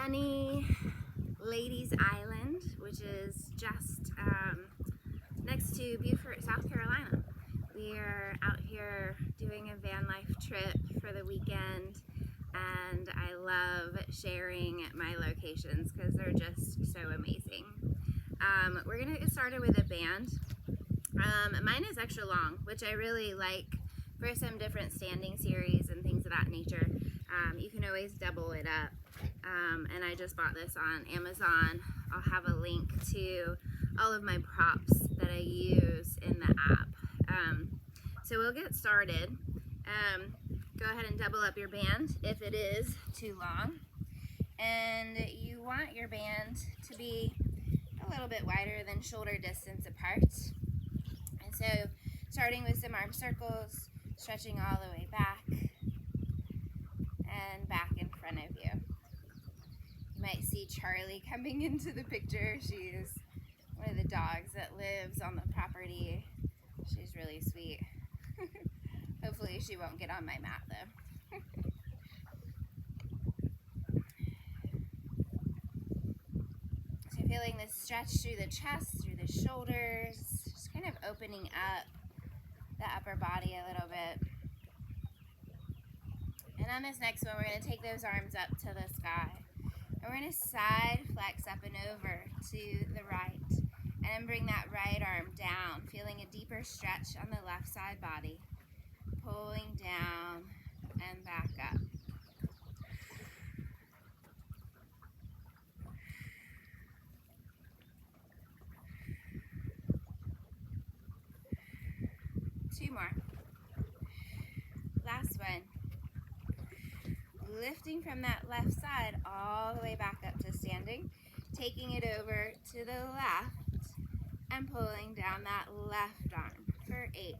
sunny Ladies Island, which is just next to Beaufort, South Carolina. We are out here doing a van life trip for the weekend, and I love sharing my locations because they're just so amazing. We're gonna get started with a band. Mine is extra long, which I really like for some different standing series and things of that nature. You can always double it up. And I just bought this on Amazon. I'll have a link to all of my props that I use in the app. So we'll get started. Go ahead and double up your band if it is too long. And you want your band to be a little bit wider than shoulder distance apart. And so starting with some arm circles, stretching all the way back and back in front of you. You might see Charlie coming into the picture. She's one of the dogs that lives on the property. She's really sweet. Hopefully she won't get on my mat though. So feeling this stretch through the chest, through the shoulders, just kind of opening up the upper body a little bit. And on this next one, we're going to take those arms up to the sky. And we're going to side flex up and over to the right. And then bring that right arm down, feeling a deeper stretch on the left side body. Pulling down and back up. Two more. Last one. Lifting from that left side all the way back up to standing, taking it over to the left and pulling down that left arm for 8.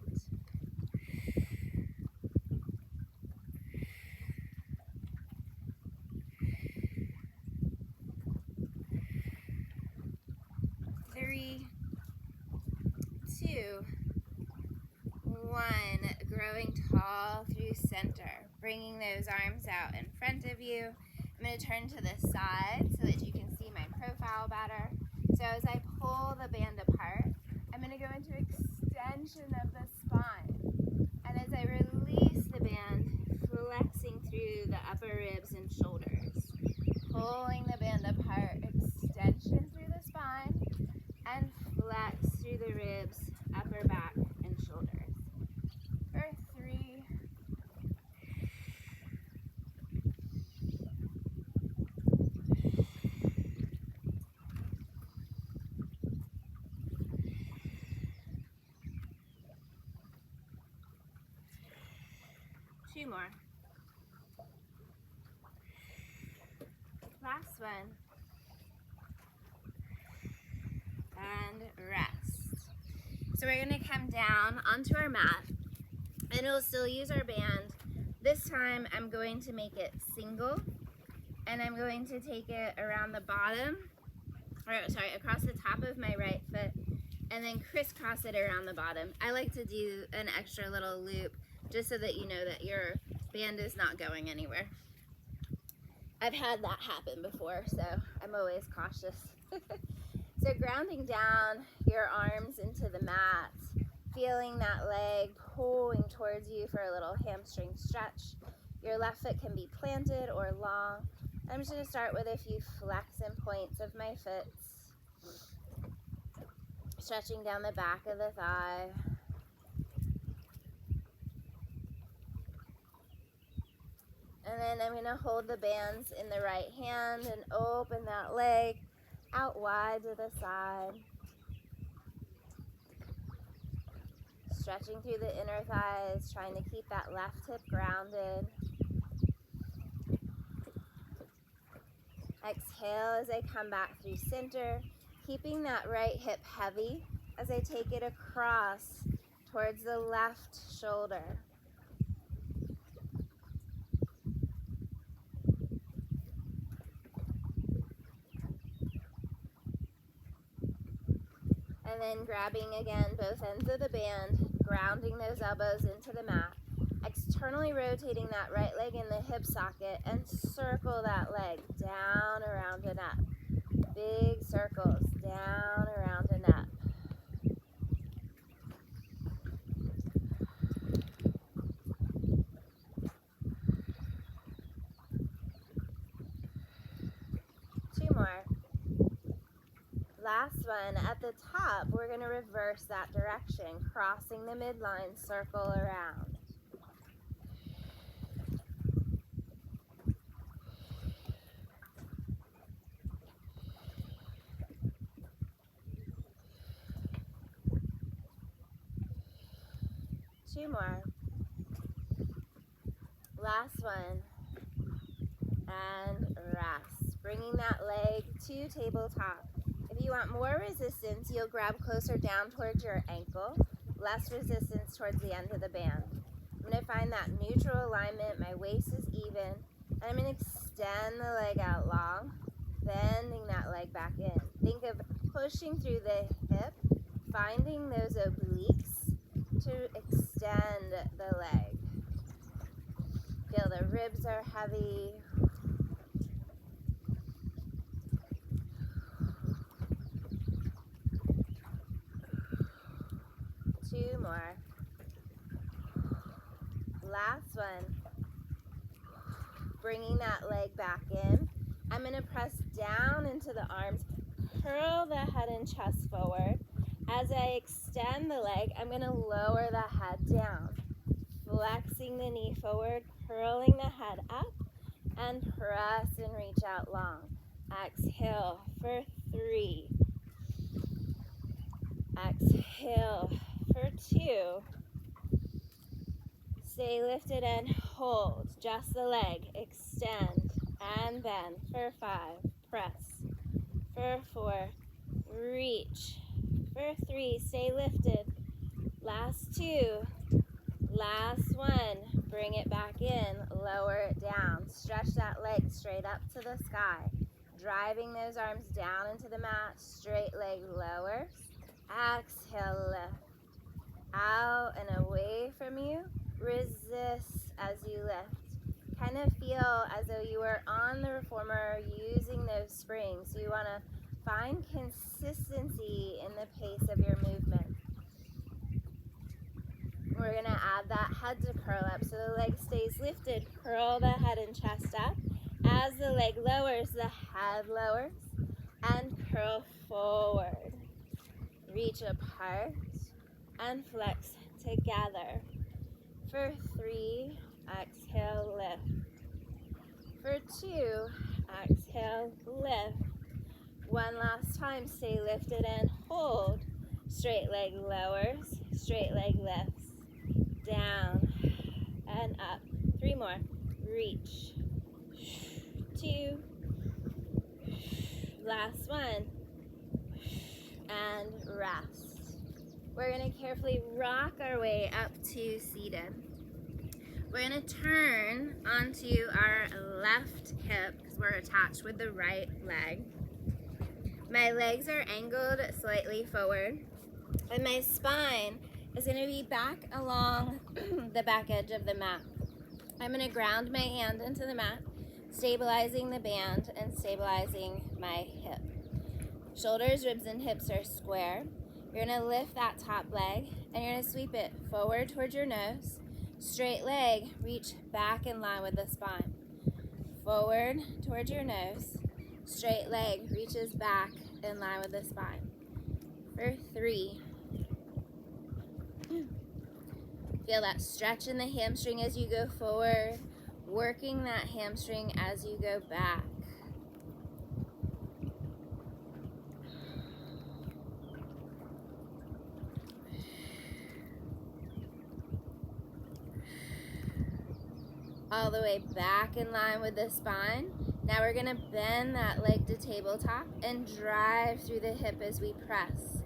3, 2, 1. Growing tall through center, bringing those arms out in front of you. I'm going to turn to the side so that you can see my profile better. So as I pull the band apart, I'm going to go into extension of the spine. And as I release the band, flexing through the upper ribs and shoulders. Pulling the band apart, extension through the spine, and flex through the ribs, upper back, and shoulders. For 3, 2 more. Last one. And rest. So we're going to come down onto our mat, and we'll still use our band. This time I'm going to make it single, and I'm going to take it around the bottom, across the top of my right foot, and then crisscross it around the bottom. I like to do an extra little loop just so that you know that your band is not going anywhere. I've had that happen before, so I'm always cautious. So grounding down your arms into the mat, feeling that leg pulling towards you for a little hamstring stretch. Your left foot can be planted or long. I'm just going to start with a few flexing points of my foot. Stretching down the back of the thigh. And then I'm going to hold the bands in the right hand and open that leg out wide to the side. Stretching through the inner thighs, trying to keep that left hip grounded. Exhale as I come back through center, keeping that right hip heavy as I take it across towards the left shoulder. And then grabbing again both ends of the band, grounding those elbows into the mat. Externally rotating that right leg in the hip socket and circle that leg down, around, and up. Big circles down, around, and up. Two more. Last one. At the top, we're going to reverse that direction, crossing the midline, circle around. Two more. Last one. And rest. Bringing that leg to tabletop. If you want more resistance, you'll grab closer down towards your ankle. Less resistance towards the end of the band. I'm going to find that neutral alignment. My waist is even. And I'm going to extend the leg out long, bending that leg back in. Think of pushing through the hip, finding those obliques to extend the leg. Feel the ribs are heavy. Two more. Last one. Bringing that leg back in. I'm going to press down into the arms, curl the head and chest forward. As I extend the leg, I'm going to lower the head down, flexing the knee forward, curling the head up, and press and reach out long. Exhale for 3. Exhale for 2. Stay lifted and hold. Just the leg. Extend and bend for 5. Press. For 4. Reach. For 3. Stay lifted. Last 2. Last 1. Bring it back in. Lower it down. Stretch that leg straight up to the sky. Driving those arms down into the mat. Straight leg lowers. Exhale, lift. Out and away from you. Resist as you lift. Kind of feel as though you were on the reformer using those springs. So you want to find consistency in the pace of your movement. We're going to add that head to curl up so the leg stays lifted. Curl the head and chest up. As the leg lowers, the head lowers. And curl forward. Reach apart and flex together. For 3, exhale, lift. For 2, exhale, lift. One last time, stay lifted and hold. Straight leg lowers, straight leg lifts. Down and up. 3 more. Reach. 2. Last one. And rest. We're going to carefully rock our way up to seated. We're going to turn onto our left hip because we're attached with the right leg. My legs are angled slightly forward, and my spine is going to be back along the back edge of the mat. I'm going to ground my hand into the mat, stabilizing the band and stabilizing my hip. Shoulders, ribs, and hips are square. You're going to lift that top leg, and you're going to sweep it forward towards your nose. Straight leg, reach back in line with the spine. Forward towards your nose. Straight leg reaches back in line with the spine. For 3. Feel that stretch in the hamstring as you go forward, working that hamstring as you go back. All the way back in line with the spine. Now we're going to bend that leg to tabletop and drive through the hip as we press.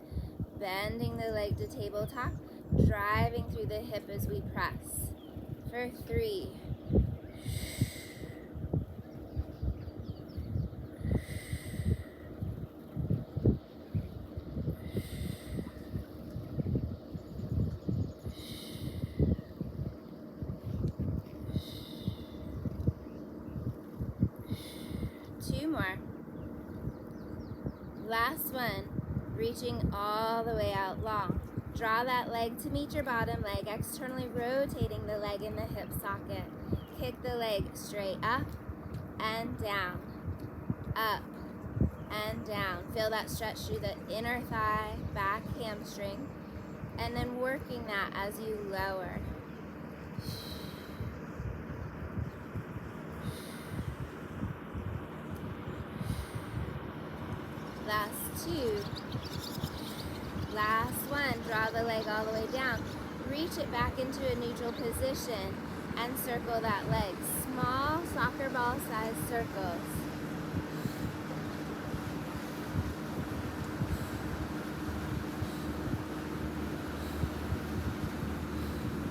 Bending the leg to tabletop, driving through the hip as we press. For 3. more. Last one, reaching all the way out long. Draw that leg to meet your bottom leg, externally rotating the leg in the hip socket. Kick the leg straight up and down, up and down. Feel that stretch through the inner thigh, back hamstring, and then working that as you lower. Last two. Last one, draw the leg all the way down. Reach it back into a neutral position and circle that leg. Small soccer ball size circles.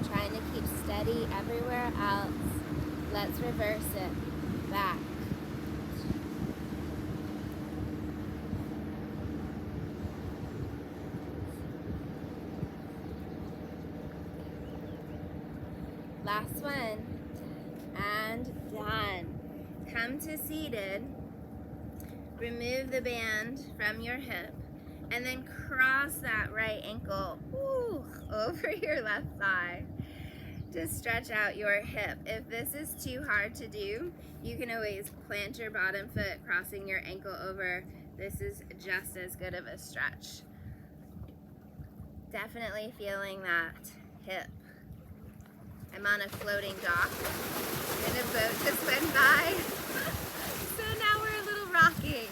Trying to keep steady everywhere else. Let's reverse it. Back. Last one, and done. Come to seated, remove the band from your hip, and then cross that right ankle over your left thigh to stretch out your hip. If this is too hard to do, you can always plant your bottom foot, crossing your ankle over. This is just as good of a stretch. Definitely feeling that hip. I'm on a floating dock, and a boat just went by, so now we're a little rocking.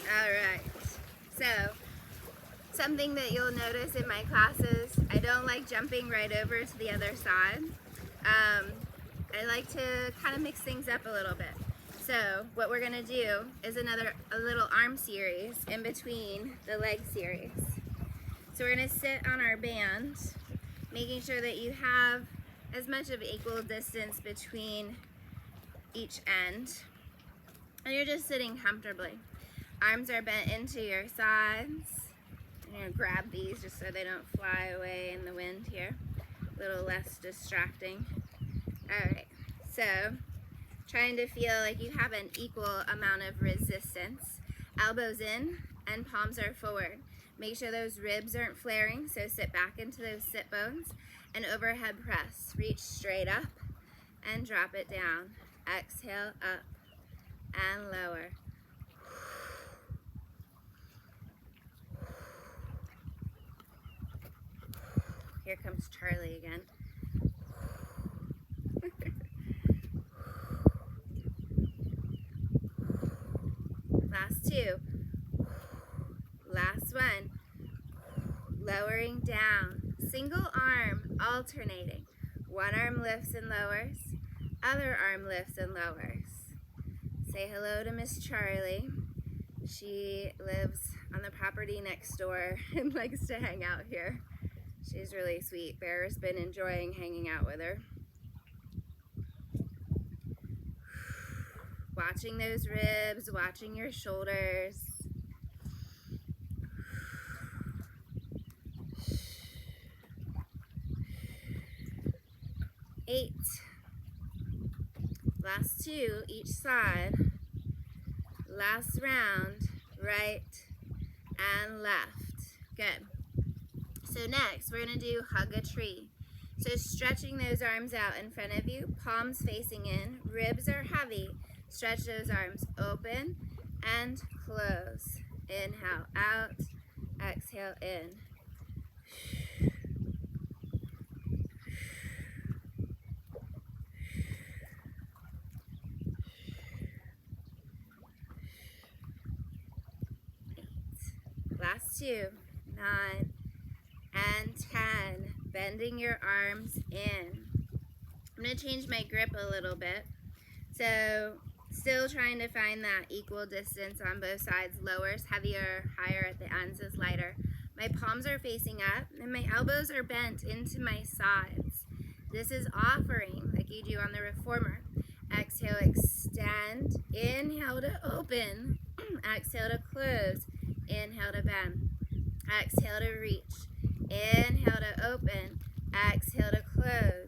Alright, so something that you'll notice in my classes, I don't like jumping right over to the other side. I like to kind of mix things up a little bit. So what we're gonna do is a little arm series in between the leg series. So we're gonna sit on our band, making sure that you have as much of equal distance between each end. And you're just sitting comfortably. Arms are bent into your sides. I'm gonna grab these just so they don't fly away in the wind here. A little less distracting. All right, so trying to feel like you have an equal amount of resistance. Elbows in and palms are forward. Make sure those ribs aren't flaring, so sit back into those sit bones and overhead press. Reach straight up and drop it down. Exhale up and lower. Here comes Charlie again. Last two. Last one. Lowering down. Single arm alternating. One arm lifts and lowers. Other arm lifts and lowers. Say hello to Miss Charlie. She lives on the property next door and likes to hang out here. She's really sweet. Bear's been enjoying hanging out with her. Watching those ribs, watching your shoulders. Eight. Last two, each side. Last round, right and left. Good. So next, we're gonna do hug a tree. So stretching those arms out in front of you, palms facing in, ribs are heavy. Stretch those arms open and close. Inhale out, exhale in. Last two, 9 and 10. Bending your arms in. I'm going to change my grip a little bit. So still trying to find that equal distance on both sides. Lowers heavier, higher at the ends is lighter. My palms are facing up and my elbows are bent into my sides. This is offering like you do on the reformer. Exhale, extend. Inhale to open. Exhale to close. Inhale to bend. Exhale to reach. Inhale to open. Exhale to close.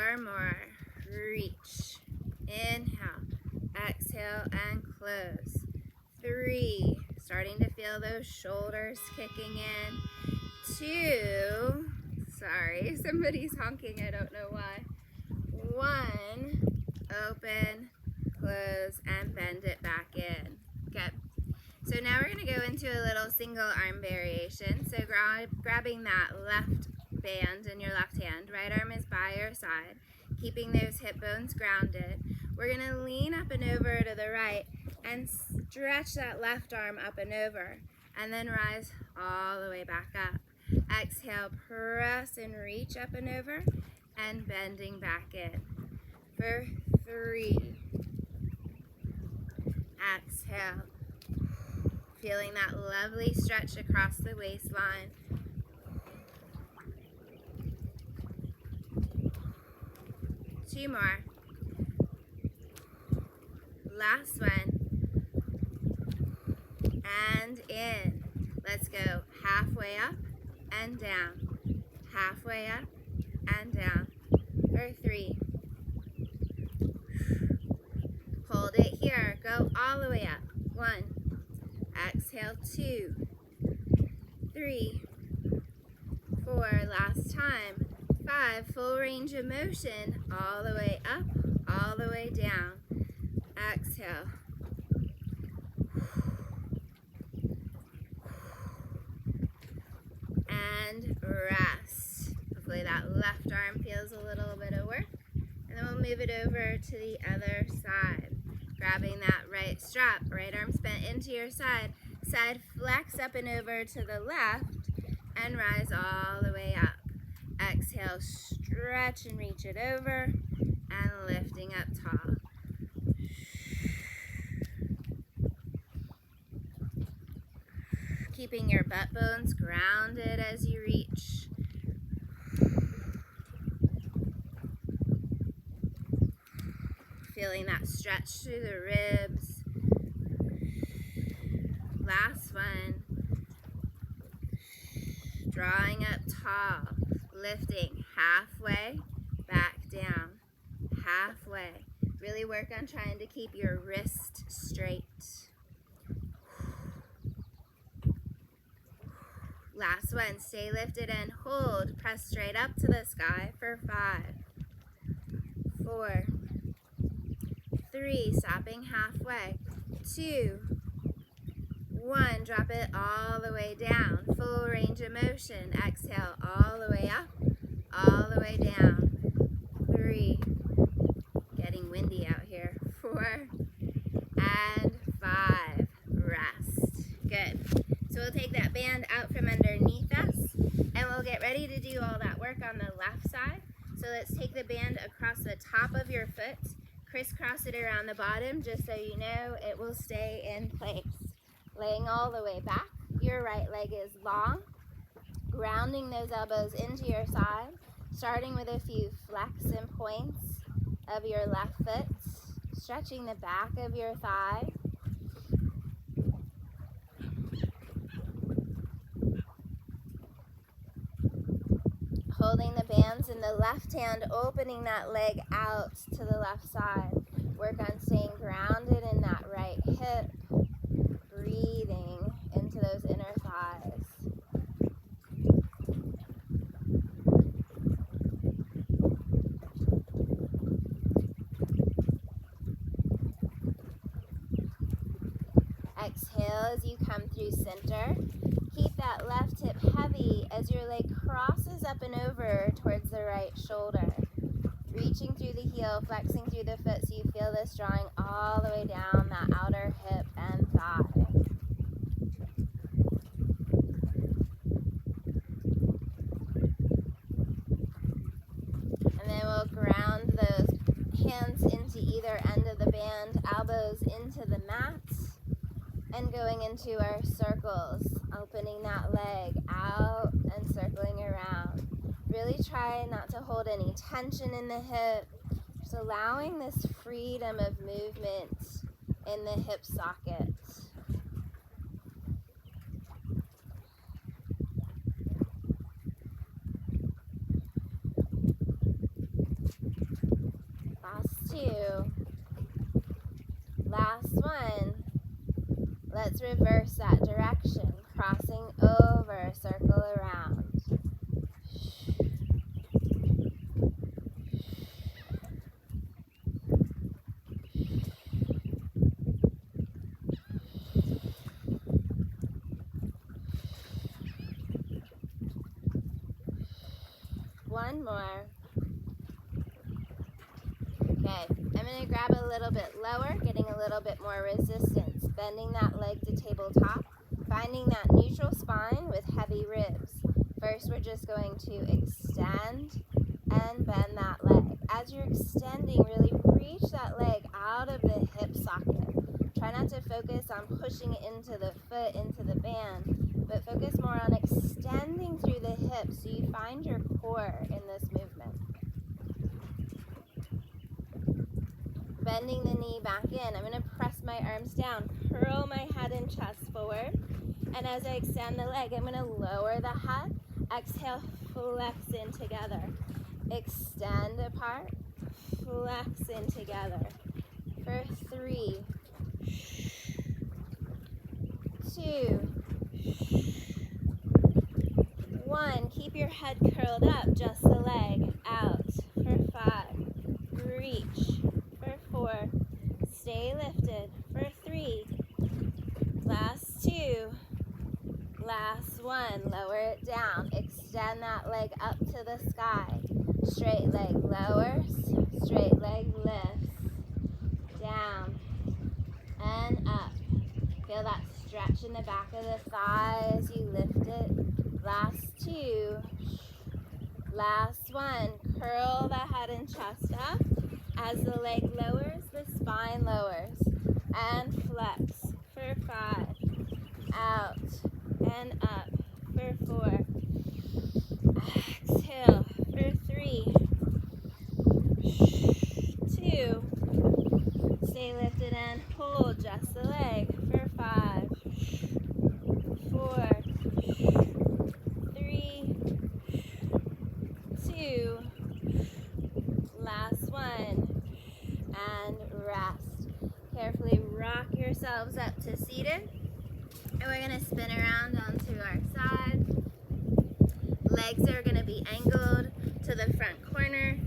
4 more. Reach. Inhale. Exhale and close. 3. Starting to feel those shoulders kicking in. 2. Sorry, somebody's honking. I don't know why. 1. Open, close, and bend it back in. Good. So now we're going to go into a little single arm variation. So grabbing that left band in your left hand, right arm is by your side, keeping those hip bones grounded. We're going to lean up and over to the right and stretch that left arm up and over, and then rise all the way back up. Exhale, press and reach up and over, and bending back in. For 3. Exhale. Feeling that lovely stretch across the waistline. 2 more. Last one. And in. Let's go halfway up and down. Halfway up and down. For 3. Hold it here. Go all the way up. 1. Exhale, 2. 3. 4. Last time. 5. Full range of motion. All the way up, all the way down. Exhale. And rest. Hopefully that left arm feels a little bit of work. And then we'll move it over to the other side. Grabbing that right strap, right arm bent into your side. Side flex up and over to the left and rise all the way up. Exhale, stretch and reach it over and lifting up tall. Keeping your butt bones grounded as you reach. Feeling that stretch through the ribs. Last one. Drawing up tall. Lifting halfway, back down. Halfway. Really work on trying to keep your wrist straight. Last one. Stay lifted and hold. Press straight up to the sky for 5. 4. 3, stopping halfway. 2, 1, drop it all the way down. Full range of motion. Exhale all the way up, all the way down. 3, getting windy out here. 4, and 5, rest. Good. So we'll take that band out from underneath us, and we'll get ready to do all that work on the left side. So let's take the band across the top of your foot. Crisscross it around the bottom just so you know it will stay in place. Laying all the way back, your right leg is long, grounding those elbows into your side, starting with a few flex and points of your left foot, stretching the back of your thigh. Holding the bands in the left hand, opening that leg out to the left side. Work on staying grounded in that right hip, breathing into those inner thighs. Exhale as you come through center. Keep that left hip heavy as your leg crosses up and over towards the right shoulder. Reaching through the heel, flexing through the foot so you feel this drawing all the way down that outer hip and thigh. And then we'll ground those hands into either end of the band, elbows into the mat, and going into our circles, opening that leg out and circling around. Really try not to hold any tension in the hip, just allowing this freedom of movement in the hip socket. let's reverse that direction, crossing over, circle around. One more. Okay, I'm going to grab a little bit lower, getting a little bit more resistance, bending that leg to tabletop, finding that neutral spine with heavy ribs. First, we're just going to extend and bend that leg. As you're extending, really reach that leg out of the hip socket. Try not to focus on pushing it into the foot, into the band, but focus more on extending through the hips so you find your core in this movement. Bending the knee back in, I'm going to press my arms down, curl my head and chest forward, and as I extend the leg, I'm going to lower the head, exhale, flex in together, extend apart, flex in together, for 3, 2, 1, keep your head curled up, just the leg, out, for 5, reach, for 4, stay lifted, for 3, last 2, last 1, lower it down, extend that leg up to the sky, straight leg lowers, straight leg lifts, down, and up, feel that stretch in the back of the thigh as you lift it, last 2, last 1, curl the head and chest up, as the leg lowers, the spine lowers, and flex, for 5, out, and up, for 4, exhale, for 3, 2, stay lifted and hold, just the leg, for 5, 4, 3, 2, last 1, and rest. Carefully rock yourselves up to seated, and we're going to spin around onto our side. Legs are going to be angled to the front corner.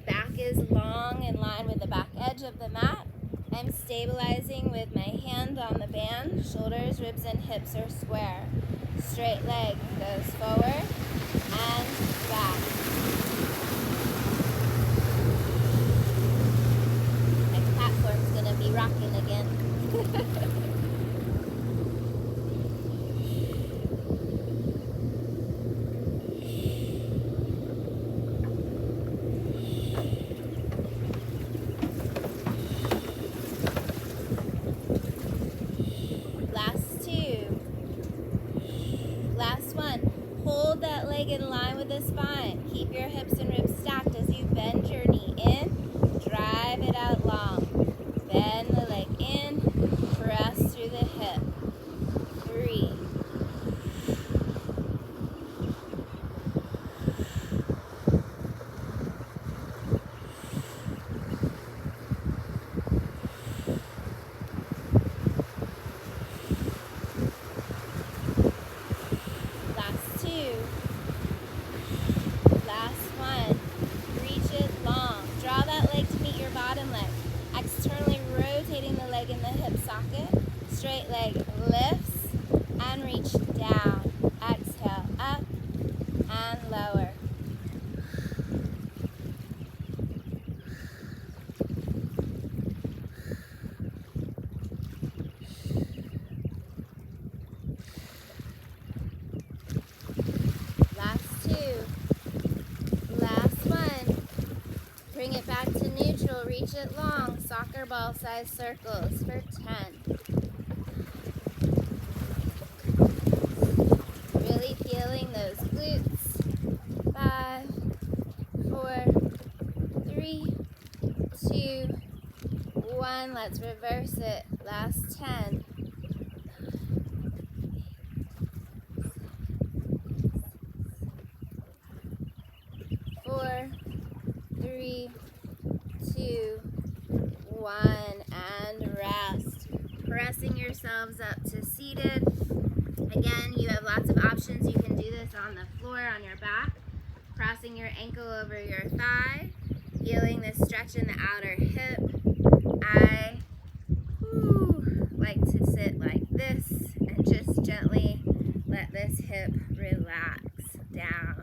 Back is long in line with the back edge of the mat. I'm stabilizing with my hand on the band. Shoulders, ribs, and hips are square. Straight leg goes forward and back. My platform's going to be rocking again. Hold that leg in line with the spine. Keep your hips and ribs stacked as you bend your knee in. Drive it out long. Bend the leg in. Press through the hip. 3. Straight leg lifts and reach down. Exhale, up and lower. Last 2. Last 1. Bring it back to neutral. Reach it long. Soccer ball size circles for 10. Feeling those glutes. 5, 4, 3, 2, 1. Let's reverse it. Last 10. 4, 3, 2, 1, and rest. Pressing yourself yourselves up to seated. Again, you have lots of options. You can do this on the floor, on your back, crossing your ankle over your thigh, feeling this stretch in the outer hip. I like to sit like this and just gently let this hip relax down.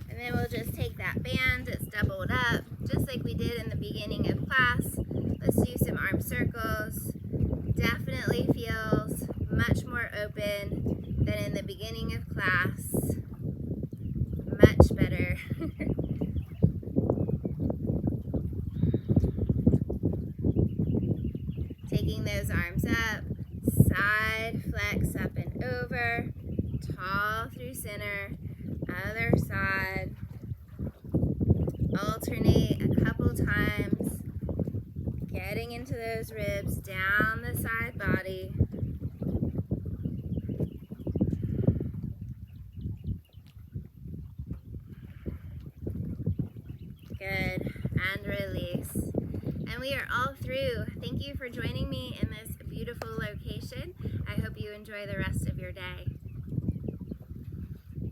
And then we'll just take that band, it's doubled up, just like we did in the beginning of class. Let's do some arm circles. Definitely feels much more open than in the beginning of class. Much better. Taking those arms up, side flex up and over, tall through center, other side. Alternate a couple times, getting into those ribs, down the side body. Good, and release. And we are all through. Thank you for joining me in this beautiful location. I hope you enjoy the rest of your day.